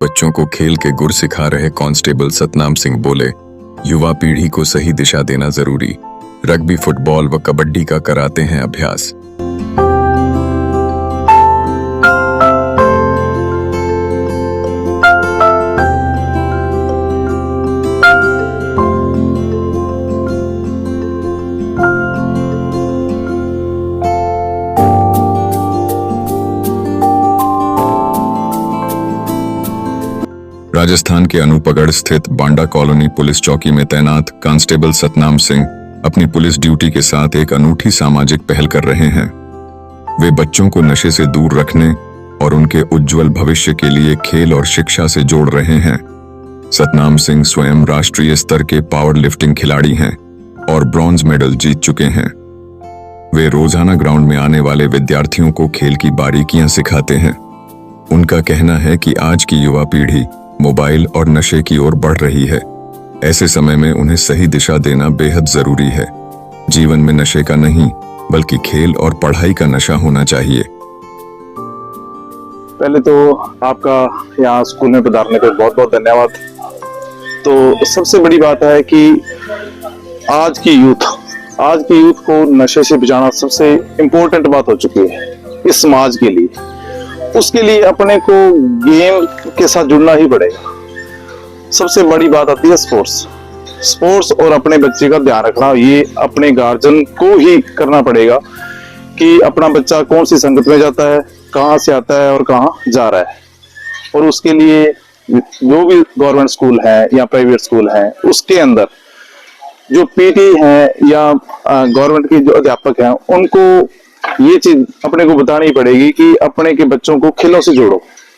बच्चों को खेल के गुर सिखा रहे कांस्टेबल सतनाम सिंह बोले, युवा पीढ़ी को सही दिशा देना जरूरी। रग्बी, फुटबॉल व कबड्डी का कराते हैं अभ्यास। राजस्थान के अनूपगढ़ स्थित बांडा कॉलोनी पुलिस चौकी में तैनात कांस्टेबल सतनाम सिंह अपनी पुलिस ड्यूटी के साथ एक अनूठी सामाजिक पहल कर रहे हैं। वे बच्चों को नशे से दूर रखने और उनके उज्जवल भविष्य के लिए खेल और शिक्षा से जोड़ रहे हैं। सतनाम सिंह स्वयं राष्ट्रीय स्तर के पावर लिफ्टिंग खिलाड़ी हैं और ब्रॉन्ज मेडल जीत चुके हैं। वे रोजाना ग्राउंड में आने वाले विद्यार्थियों को खेल की बारीकियां सिखाते हैं। उनका कहना है कि आज की युवा पीढ़ी मोबाइल और नशे की ओर बढ़ रही है। ऐसे समय में उन्हें सही दिशा देना बेहद जरूरी है। जीवन में नशे का नहीं बल्कि खेल और पढ़ाई का नशा होना चाहिए। पहले तो आपका यहाँ स्कूल में पधारने का बहुत बहुत धन्यवाद। तो सबसे बड़ी बात है कि आज की यूथ को नशे से बचाना सबसे इम्पोर्टेंट बात हो चुकी है इस समाज के लिए। उसके लिए अपने को गेम के साथ जुड़ना ही पड़ेगा। सबसे बड़ी बात आती है स्पोर्ट्स और अपने बच्चे का ध्यान रखना। ये अपने गार्जियन को ही करना पड़ेगा कि अपना बच्चा कौन सी संगत में जाता है, कहाँ से आता है और कहाँ जा रहा है। और उसके लिए जो भी गवर्नमेंट स्कूल है या प्राइवेट स्कूल है, उसके अंदर जो पीटी है या गवर्नमेंट के जो अध्यापक हैं, उनको ये चीज अपने को बतानी पड़ेगी कि अपने के बच्चों को खेलों से जोड़ो।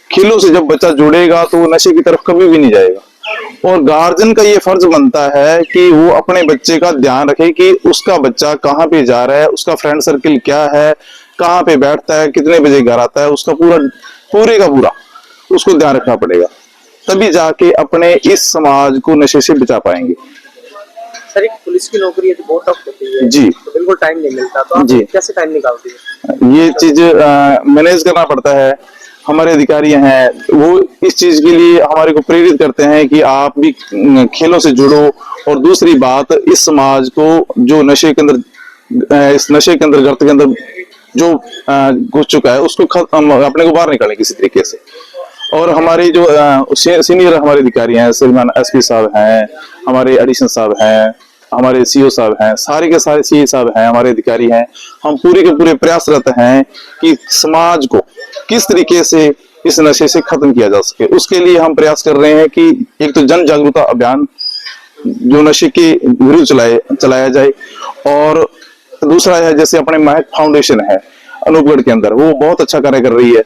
खेलों से जब बच्चा जुड़ेगा तो वो नशे की तरफ कभी भी नहीं जाएगा। और गार्जियन का ये फर्ज बनता है कि वो अपने बच्चे का ध्यान रखे कि उसका बच्चा कहाँ पे जा रहा है, उसका फ्रेंड सर्किल क्या है, कहाँ पे बैठता है, कितने बजे घर आता है, उसका पूरे का पूरा उसको ध्यान रखना पड़ेगा। तभी जाके अपने इस समाज को नशे से बचा पाएंगे। सर, एक पुलिस की नौकरी है तो बहुत टफ होती है जी, तो बिल्कुल टाइम नहीं मिलता, तो आप कैसे टाइम निकालते हैं? ये चीज मैनेज करना पड़ता है। हमारे अधिकारी हैं वो इस चीज के लिए हमारे को प्रेरित करते हैं कि आप भी खेलों से जुड़ो। और दूसरी बात, इस समाज को जो नशे के अंदर इस नशे के अंदर गर्त के अंदर जो घुस चुका है उसको अपने को बाहर निकालें किसी तरीके से। और हमारे जो सीनियर हमारे अधिकारी हैं, श्रीमान एसपी साहब हैं, हमारे एडिशनल साहब हैं, हमारे सीओ साहब हैं, सारे के सारे सीए साहब हैं, हमारे अधिकारी हैं। हम पूरे के पूरे प्रयासरत हैं कि समाज को किस तरीके से इस नशे से खत्म किया जा सके। उसके लिए हम प्रयास कर रहे हैं कि एक तो जन जागरूकता अभियान जो नशे के विरुद्ध चलाया जाए। और दूसरा है जैसे अपने महक फाउंडेशन है अनूपगढ़ के अंदर, वो बहुत अच्छा कार्य कर रही है।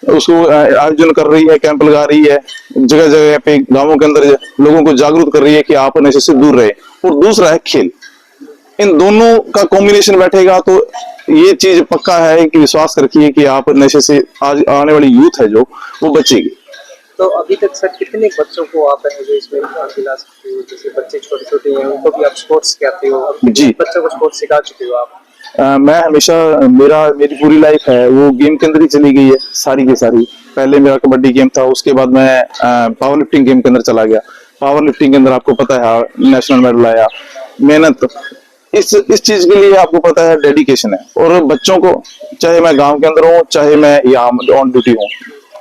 उसको आयोजन कर रही है, कैंप लगा रही है, जगह जगह पे गांवों के अंदर लोगों को जागरूक कर रही है कि आप नशे से दूर रहे। और दूसरा है खेल। इन दोनों का कॉम्बिनेशन बैठेगा तो ये चीज पक्का है कि विश्वास रखिए कि आप नशे से आज आने वाली यूथ है जो वो बचेगी। तो अभी तक सर कितने बच्चों को आप जो इसमें दिला सकते हो? जैसे बच्चे छोटे छोटे हैं उनको भी आप स्पोर्ट्स सिखाते हो जी, बच्चों को स्पोर्ट्स सिखा चुके हो आप? मैं हमेशा मेरी पूरी लाइफ है वो गेम के अंदर ही चली गई है सारी की सारी। पहले मेरा कबड्डी गेम था, उसके बाद मैं पावर लिफ्टिंग गेम के अंदर चला गया। पावर लिफ्टिंग के अंदर आपको पता है नेशनल मेडल आया। मेहनत इस चीज के लिए आपको पता है डेडिकेशन है। और बच्चों को, चाहे मैं गांव के अंदर हूँ चाहे मैं यहाँ ऑन ड्यूटी हूँ,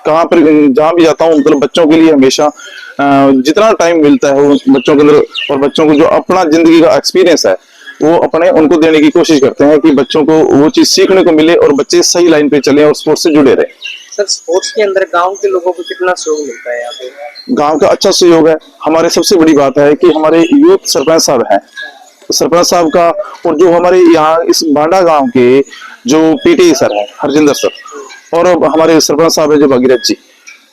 कहाँ पर जहाँ भी जाता हूँ, मतलब बच्चों के लिए हमेशा जितना टाइम मिलता है वो बच्चों के अंदर, और बच्चों को जो अपना जिंदगी का एक्सपीरियंस है वो अपने उनको देने की कोशिश करते हैं कि बच्चों को वो चीज सीखने को मिले और बच्चे सही लाइन पे चले और स्पोर्ट्स से जुड़े रहे। सर, स्पोर्ट्स के अंदर गांव के लोगों को कितना सहयोग मिलता है यहाँ पे? गांव का अच्छा सहयोग है। हमारे सबसे बड़ी बात है कि हमारे यूथ सरपंच साहब हैं, सरपंच साहब का, और जो हमारे यहाँ इस बांडा गांव के जो पीटी सर है हरजिंदर सर, और हमारे सरपंच साहब है जो भगीरथ जी,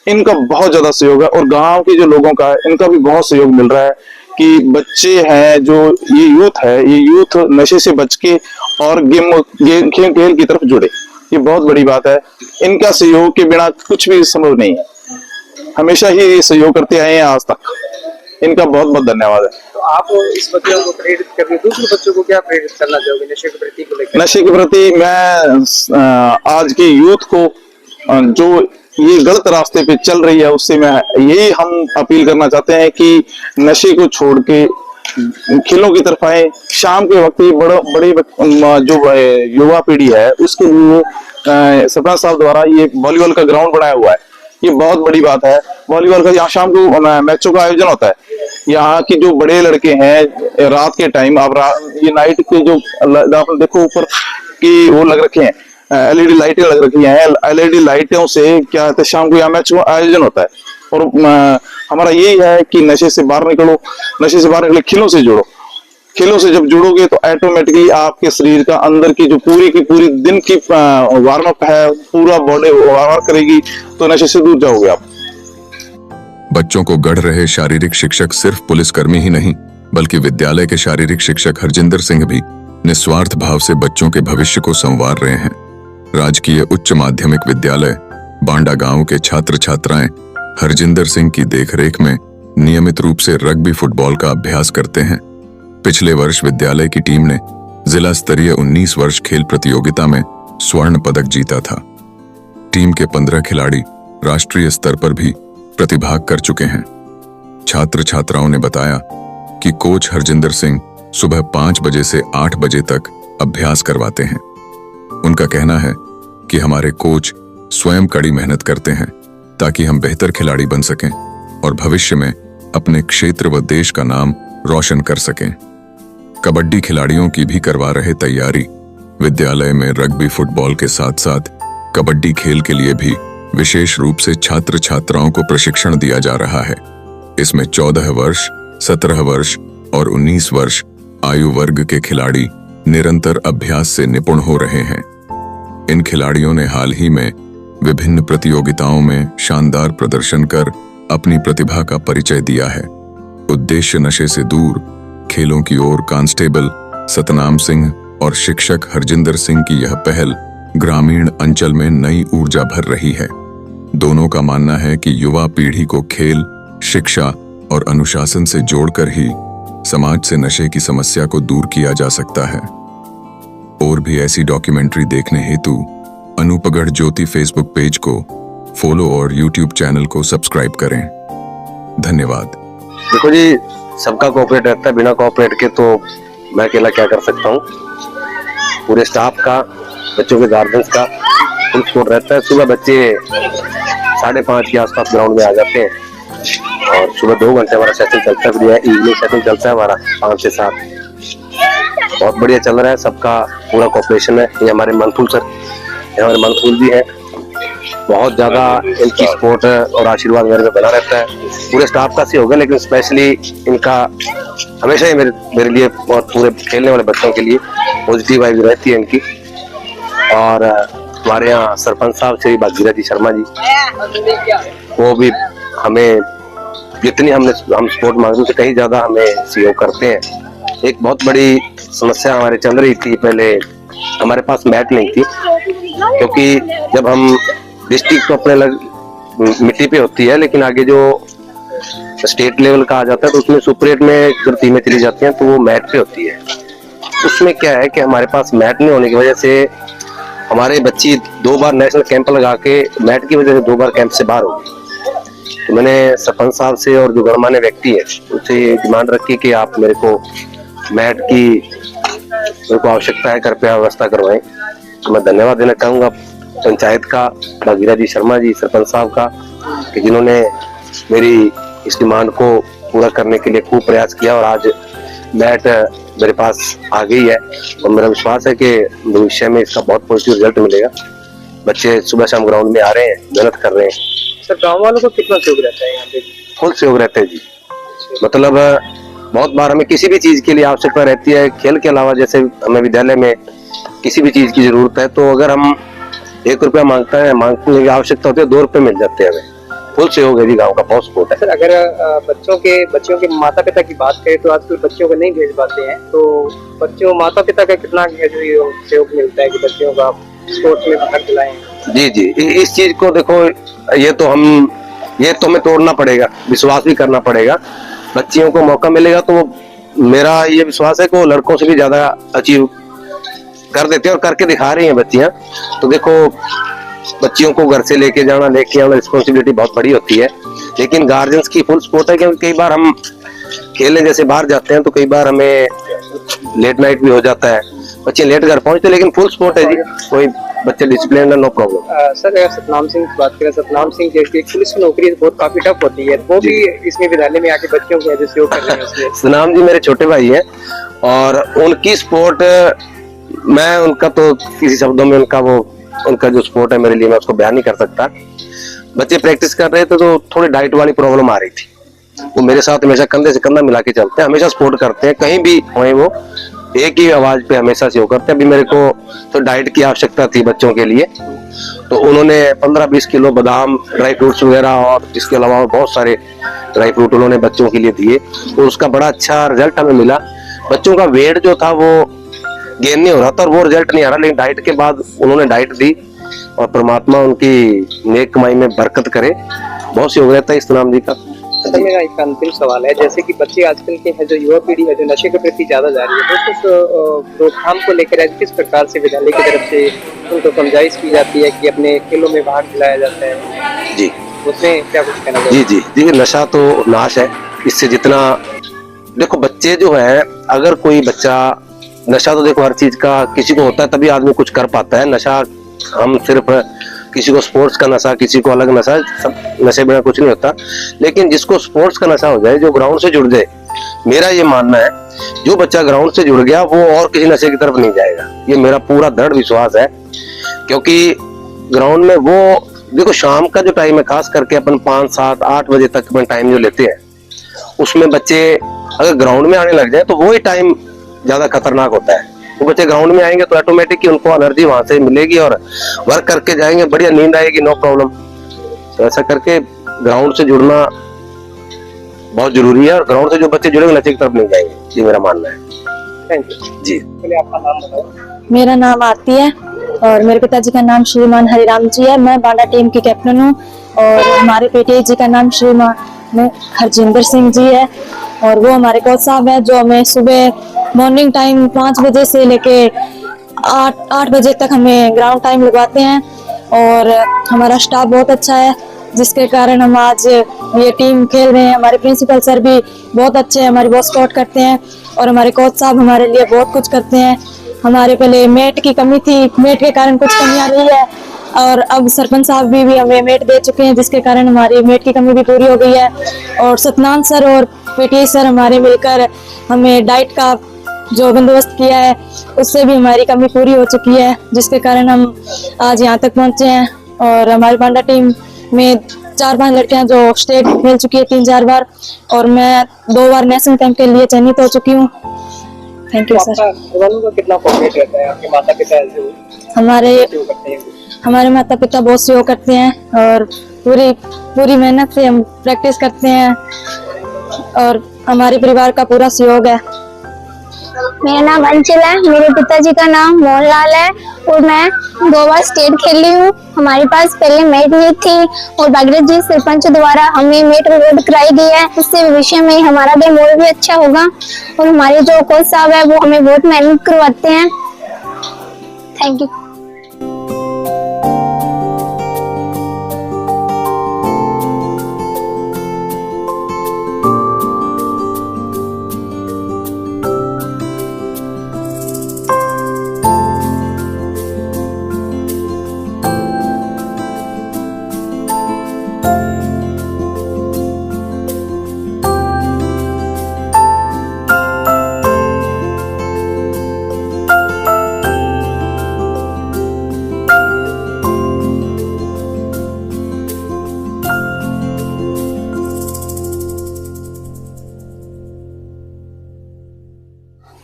इनका बहुत ज्यादा सहयोग है। और गांव के जो लोगों का है इनका भी बहुत सहयोग मिल रहा है कि बच्चे हैं जो ये यूथ नशे से बच के और खेल की तरफ जुड़े। ये बहुत बड़ी बात है। इनका सहयोग के बिना कुछ भी संभव नहीं है। हमेशा ही ये सहयोग करते आए हैं आज तक। इनका बहुत बहुत धन्यवाद है। तो आप इस बच्चों को प्रेरित करके दूसरे बच्चों को क्या प्रेरित करना चाहोगे नशे के प्रति को लेकर? नशे के प्रति मैं आज की यूथ को जो ये गलत रास्ते पे चल रही है, उससे मैं यही हम अपील करना चाहते हैं कि नशे को छोड़ के खेलों की तरफ आए। शाम के वक्त ये बड़ी जो युवा पीढ़ी है उसके लिए सरपंच साहब द्वारा ये वॉलीबॉल का ग्राउंड बनाया हुआ है, ये बहुत बड़ी बात है। वॉलीबॉल का यहाँ शाम को मैचों का आयोजन होता है। यहाँ की जो बड़े लड़के हैं रात के टाइम, आप ये नाइट के जो आप देखो ऊपर की वो लग रखे हैं, एलईडी लाइटें लग रखी हैं। एलईडी लाइटों से क्या है, शाम को यहाँ मैच का आयोजन होता है। और हमारा यही है कि नशे से बाहर निकलो, नशे से बाहर निकले, खेलों से जुड़ो। खेलों से जब जुड़ोगे तो ऑटोमेटिकली आपके शरीर का अंदर की जो पूरी की पूरी दिन की वार्म अप है, पूरा बॉडी वार्म अप करेगी, तो नशे से दूर जाओगे आप। बच्चों को गढ़ रहे शारीरिक शिक्षक सिर्फ पुलिसकर्मी ही नहीं, बल्कि विद्यालय के शारीरिक शिक्षक हरजिंदर सिंह भी निस्वार्थ भाव से बच्चों के भविष्य को संवार रहे हैं। राजकीय उच्च माध्यमिक विद्यालय बांडा गांव के छात्र छात्राएं हरजिंदर सिंह की देखरेख में नियमित रूप से रग्बी फुटबॉल का अभ्यास करते हैं। पिछले वर्ष विद्यालय की टीम ने जिला स्तरीय 19 वर्ष खेल प्रतियोगिता में स्वर्ण पदक जीता था। टीम के 15 खिलाड़ी राष्ट्रीय स्तर पर भी प्रतिभाग कर चुके हैं। छात्र छात्राओं ने बताया कि कोच हरजिंदर सिंह सुबह 5 बजे से 8 बजे तक अभ्यास करवाते हैं। उनका कहना है कि हमारे कोच स्वयं कड़ी मेहनत करते हैं ताकि हम बेहतर खिलाड़ी बन सकें और भविष्य में अपने क्षेत्र व देश का नाम रोशन कर सकें। कबड्डी खिलाड़ियों की भी करवा रहे तैयारी। विद्यालय में रग्बी फुटबॉल के साथ साथ कबड्डी खेल के लिए भी विशेष रूप से छात्र छात्राओं को प्रशिक्षण दिया जा रहा है। इसमें 14 वर्ष, 17 वर्ष और 19 वर्ष आयु वर्ग के खिलाड़ी निरंतर अभ्यास से निपुण हो रहे हैं। इन खिलाड़ियों ने हाल ही में विभिन्न प्रतियोगिताओं में शानदार प्रदर्शन कर अपनी प्रतिभा का परिचय दिया है। उद्देश्य नशे से दूर खेलों की ओर कांस्टेबल सतनाम सिंह और शिक्षक हरजिंदर सिंह की यह पहल ग्रामीण अंचल में नई ऊर्जा भर रही है। दोनों का मानना है कि युवा पीढ़ी को खेल, शिक्षा और अनुशासन से जोड़कर ही समाज से नशे की समस्या को दूर किया जा सकता है। और भी ऐसी डॉक्यूमेंट्री देखने हेतु अनूपगढ़ ज्योति फेसबुक पेज को फॉलो और यूट्यूब चैनल को सब्सक्राइब करें। धन्यवाद। देखो जी, सबका कोऑपरेट रहता है, बिना कोऑपरेट के तो मैं अकेला क्या कर सकता हूँ। पूरे स्टाफ का, बच्चों के गार्जियंस का फुल सपोर्ट रहता है। सुबह बच्चे 5:30 के आसपास ग्राउंड में आ जाते हैं और सुबह 2 घंटे हमारा सेशन चलता है। इवनिंग सेशन चलता है हमारा 5 से 7। बहुत बढ़िया चल रहा है, सबका पूरा कोऑपरेशन है। ये हमारे मनफुल सर, ये हमारे मनफुल जी हैं, बहुत ज्यादा इनकी सपोर्ट और आशीर्वाद मेरे पे बना रहता है। पूरे स्टाफ का सहयोग है, लेकिन स्पेशली इनका हमेशा ही मेरे लिए बहुत, पूरे खेलने वाले बच्चों के लिए पॉजिटिव वाइब रहती है इनकी। और हमारे यहाँ सरपंच साहब श्री भागीरथ जी शर्मा जी, वो भी हमें जितनी हम सपोर्ट मांगते हैं कहीं ज्यादा हमें सहयोग करते हैं। एक बहुत बड़ी समस्या हमारे चल रही थी, पहले हमारे पास मैट नहीं थी, क्योंकि जब हम डिस्ट्रिक्ट तो अपने मिट्टी पे होती है, लेकिन आगे जो स्टेट लेवल का आ जाता है तो उसमें सुपर 8 में जब टीमें चली जाती हैं तो वो मैट पे होती है। उसमें क्या है कि हमारे पास मैट नहीं होने की वजह से हमारे बच्चे 2 बार नेशनल कैंप लगा के मैट की वजह से 2 बार कैंप से बाहर हो गए। तो मैंने सरपंच साहब से और जो गणमान्य व्यक्ति है उससे डिमांड रखी कि आप मेरे को मैट की मेरे को आवश्यकता है, कृपया व्यवस्था करवाएं। तो मैं धन्यवाद देना चाहूँगा पंचायत का, भागीरथ जी शर्मा जी सरपंच साहब का, कि जिन्होंने मेरी इस डिमांड को पूरा करने के लिए खूब प्रयास किया और आज मैट मेरे पास आ गई है। और मेरा विश्वास है कि भविष्य में इसका बहुत पॉजिटिव रिजल्ट मिलेगा। बच्चे सुबह शाम ग्राउंड में आ रहे हैं, मेहनत कर रहे हैं। सर, गांव वालों को कितना सहयोग रहता है यहाँ पे? फुल सहयोग रहता है जी। मतलब बहुत बार हमें किसी भी चीज के लिए आवश्यकता रहती है, खेल के अलावा जैसे हमें विद्यालय में किसी भी चीज की जरूरत है तो अगर हम 1 रुपया मांगने की आवश्यकता होती है 2 रुपये मिल जाते हैं हमें। फुल सहयोग है जी, गाँव का बहुत सपोर्ट है। सर, अगर बच्चों के माता पिता की बात करें तो आजकल बच्चों को नहीं भेज पाते हैं, तो माता पिता का कितना जो सहयोग मिलता है कि बच्चों का स्पोर्ट्स में भाग दिलाएं? जी जी, इस चीज को देखो, ये तो हमें तोड़ना पड़ेगा, विश्वास भी करना पड़ेगा। बच्चियों को मौका मिलेगा तो मेरा ये विश्वास है कि वो लड़कों से भी ज्यादा अचीव कर देते हैं और करके दिखा रही हैं बच्चियां। तो देखो, बच्चियों को घर से लेके जाना लेके आना रिस्पॉन्सिबिलिटी बहुत बड़ी होती है, लेकिन गार्जियंस की फुल सपोर्ट है। क्योंकि कई बार हम खेलने जैसे बाहर जाते हैं तो कई बार हमें लेट नाइट भी हो जाता है, बच्चे लेट घर पहुंचते, लेकिन फुल सपोर्ट है जी, कोई बच्चे डिसिप्लिन है, नो प्रॉब्लम। सर अगर सतनाम सिंह की बात करें, सतनाम सिंह जैसी एक पुलिस की नौकरी बहुत काफी टफ होती है, वो भी इसमें विद्यालय में आके बच्चों को जो सहयोग कर रहे हैं उसमें। सतनाम जी मेरे छोटे भाई हैं और उनकी सपोर्ट मैं उनका तो किसी शब्दों में उनका जो सपोर्ट है मेरे लिए मैं उसको बयान नहीं कर सकता। बच्चे प्रैक्टिस कर रहे थे तो थोड़ी डाइट वाली प्रॉब्लम आ रही थी, वो मेरे साथ हमेशा कंधे से कंधा मिला के चलते हैं, हमेशा सपोर्ट करते हैं, कहीं भी होए वो एक ही आवाज पे हमेशा से वो करते हैं। अभी मेरे को तो डाइट की आवश्यकता थी बच्चों के लिए, तो उन्होंने 15-20 किलो बादाम, ड्राई फ्रूट्स वगैरह और इसके अलावा बहुत सारे ड्राई फ्रूट उन्होंने बच्चों के लिए दिए, तो उसका बड़ा अच्छा रिजल्ट हमें मिला। बच्चों का वेट जो था वो गेन नहीं हो रहा था और वो रिजल्ट नहीं आ रहा, लेकिन डाइट के बाद उन्होंने डाइट दी और परमात्मा उनकी नेक कमाई में बरकत करे, बहुत सहयोग रहता है सतनाम जी का। सर मेरा एक अंतिम सवाल है, जैसे कि बच्चे आजकल के हैं जो युवा पीढ़ी है जो नशे के प्रति ज्यादा जा रही है, तो उस रोकथाम को लेकर किस प्रकार से विद्यालय की तरफ से उनको समझाइश की जाती है कि अपने खेलों में भाग दिलाया जाता है जी, उसमें क्या कुछ कहना जी जी देखिए, नशा तो नाश है, इससे जितना देखो बच्चे जो है, अगर कोई बच्चा नशा तो देखो हर चीज का किसी को होता है तभी आदमी कुछ कर पाता है। नशा हम सिर्फ किसी को स्पोर्ट्स का नशा, किसी को अलग नशा, सब नशे बिना कुछ नहीं होता, लेकिन जिसको स्पोर्ट्स का नशा हो जाए, जो ग्राउंड से जुड़ जाए, मेरा ये मानना है जो बच्चा ग्राउंड से जुड़ गया वो और किसी नशे की तरफ नहीं जाएगा, ये मेरा पूरा दृढ़ विश्वास है। क्योंकि ग्राउंड में वो देखो शाम का जो टाइम है, खास करके अपन 5, 7, 8 बजे तक अपन टाइम जो लेते हैं, उसमें बच्चे अगर ग्राउंड में आने लग जाए तो वही टाइम ज्यादा खतरनाक होता है। वो बच्चे ग्राउंड में आएंगे तो ऑटोमेटिक ही उनको एनर्जी वहां से मिलेगी और वर्क करके जाएंगे, बढ़िया नींद आएगी, नो प्रॉब्लम। तो ऐसा करके ग्राउंड से जुड़ना बहुत जरूरी है और ग्राउंड से जो बच्चे जुड़ेंगे नशे की तरफ नहीं जाएंगे, ये मेरा मानना है। थैंक यू जी, पहले आपका नाम बताओ। मेरा नाम आरती है और मेरे पिताजी का नाम श्रीमान हरिराम जी है। मैं बांडा टीम की कैप्टन हूँ और हमारे पीटीआई जी का नाम श्रीमान हरजिंदर सिंह जी है और वो हमारे कोच साहब है जो हमें सुबह मॉर्निंग टाइम 5 बजे से लेके 8 बजे तक हमें ग्राउंड टाइम लगवाते हैं और हमारा स्टाफ बहुत अच्छा है जिसके कारण हम आज ये टीम खेल रहे हैं। हमारे प्रिंसिपल सर भी बहुत अच्छे हैं, हमारी बहुत सपोर्ट करते हैं और हमारे कोच साहब हमारे लिए बहुत कुछ करते हैं। हमारे पहले मेट की कमी थी, मेट के कारण कुछ कमी आ रही है और अब सरपंच साहब भी हमें मेट दे चुके हैं जिसके कारण हमारी मेट की कमी भी पूरी हो गई है और सतनाम सर और पीटीआई सर हमारे मिलकर हमें डाइट का जो बंदोबस्त किया है उससे भी हमारी कमी पूरी हो चुकी है जिसके कारण हम आज यहाँ तक पहुँचे हैं। और हमारी बांडा टीम में 4-5 लड़कियां जो स्टेट खेल चुकी है 3-4 बार और मैं 2 बार नेशनल कैंप के लिए चयनित हो चुकी हूँ। Thank you sir. का कितना कोऑपरेट रहता है आपके माता पिता जो करते हैं? हमारे माता पिता बहुत सहयोग करते हैं और पूरी मेहनत से हम प्रैक्टिस करते हैं और हमारे परिवार का पूरा सहयोग है। मेरा नाम अंचल है, मेरे पिताजी का नाम मोहनलाल है और मैं 2 बार स्टेट खेली हूँ। हमारे पास पहले मेट नहीं थी और भागीरथ जी सरपंच द्वारा हमें मेट उपलब्ध कराई गई है। इससे भविष्य में हमारा गेम और भी अच्छा होगा और हमारे जो कोच साहब है वो हमें बहुत मेहनत करवाते हैं। Thank you.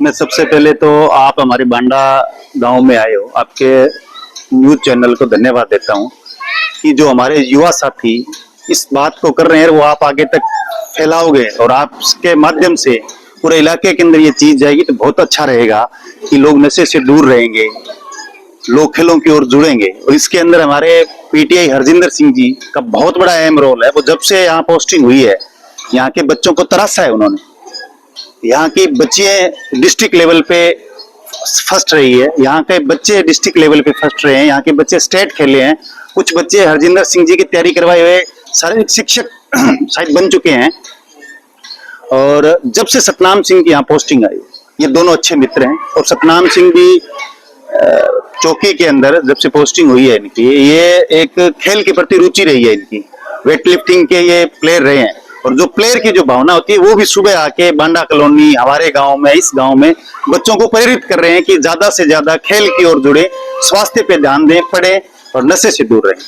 मैं सबसे पहले तो आप हमारे बांडा गांव में आए हो, आपके न्यूज चैनल को धन्यवाद देता हूं कि जो हमारे युवा साथी इस बात को कर रहे हैं वो आप आगे तक फैलाओगे और आपके माध्यम से पूरे इलाके के अंदर ये चीज जाएगी तो बहुत अच्छा रहेगा कि लोग नशे से दूर रहेंगे, लोग खेलों की ओर जुड़ेंगे। और इसके अंदर हमारे पीटीआई हरजिंदर सिंह जी का बहुत बड़ा अहम रोल है। वो जब से यहाँ पोस्टिंग हुई है यहाँ के बच्चों को तराशा है उन्होंने। यहाँ की बच्चियां डिस्ट्रिक्ट लेवल पे फर्स्ट रही है। यहाँ के बच्चे डिस्ट्रिक्ट लेवल पे फर्स्ट रहे हैं, यहाँ के बच्चे स्टेट खेले हैं, कुछ बच्चे हरजिंदर सिंह जी की तैयारी करवाए हुए शारीरिक शिक्षक शायद बन चुके हैं। और जब से सतनाम सिंह की यहाँ पोस्टिंग आई, ये दोनों अच्छे मित्र हैं। और सतनाम सिंह भी चौकी के अंदर जब से पोस्टिंग हुई है इनकी, ये एक खेल के प्रति रुचि रही है इनकी, वेट लिफ्टिंग के ये प्लेयर रहे हैं। और जो प्लेयर की जो भावना होती है वो भी सुबह आके बांडा कॉलोनी, हमारे गांव में, इस गांव में बच्चों को प्रेरित कर रहे हैं कि ज्यादा से ज्यादा खेल की ओर जुड़े, स्वास्थ्य पे ध्यान दें, पढ़ें और नशे से दूर रहें।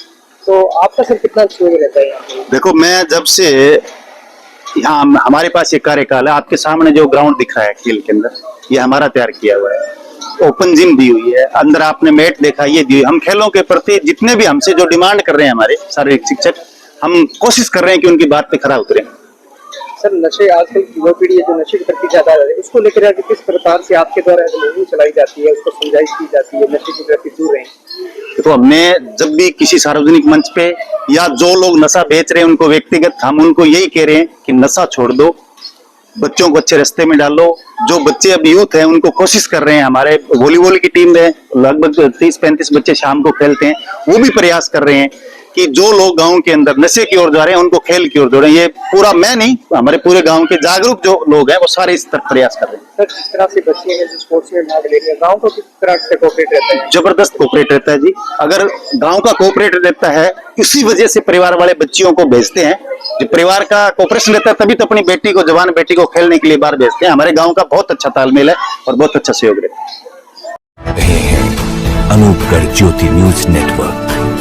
तो आपका सर कितना सहयोग रहता है यहाँ पे? देखो, मैं जब से यहाँ हमारे पास ये कार्यकाल है, आपके सामने जो ग्राउंड दिख रहा है खेल के अंदर, ये हमारा तैयार किया हुआ है। ओपन जिम दी हुई है, अंदर आपने मैट देखा, ये दी हुई। हम खेलों के प्रति जितने भी हमसे जो डिमांड कर रहे हैं हमारे शारीरिक शिक्षक, हम कोशिश कर रहे हैं कि उनकी बात पे खरा उतरे। सर नशे, आजकल की युवा पीढ़ी है जो नशे के प्रति ज्यादा है, उसको लेकर आगे किस प्रकार से आपके द्वारा मुहिम चलाई जाती है, उसको समझाइश की जाती है, नशे के प्रति दूर रहें? तो हमने जब भी किसी सार्वजनिक मंच पे या जो लोग नशा बेच रहे हैं उनको व्यक्तिगत हम उनको यही कह रहे हैं कि नशा छोड़ दो, बच्चों को अच्छे रास्ते में डालो। जो बच्चे अब यूथ हैं उनको कोशिश कर रहे हैं, हमारे वॉलीबॉल की टीम में लगभग 30-35 बच्चे शाम को खेलते हैं, वो भी प्रयास कर रहे हैं कि जो लोग गांव के अंदर नशे की ओर जा रहे हैं उनको खेल की ओर जोड़ें। ये पूरा मैं नहीं, हमारे पूरे गांव के जागरूक जो लोग हैं वो सारे इस तरफ प्रयास कर रहे हैं। सर जिस तरह से बच्चे हैं जो स्पोर्ट्स में भाग ले रहे हैं, गाँव को किस तरह से कोऑपरेट रहता है? जबरदस्त कोऑपरेट रहता है जी। अगर गांव का कोऑपरेट रहता है, इसी वजह से परिवार वाले बच्चियों को भेजते हैं। जब परिवार का कोऑपरेशन रहता है तभी तो अपनी बेटी को, जवान बेटी को खेलने के लिए बाहर भेजते हैं। हमारे गांव का बहुत अच्छा तालमेल है और बहुत अच्छा सहयोग रहता है। अनूपगढ़ ज्योति न्यूज नेटवर्क।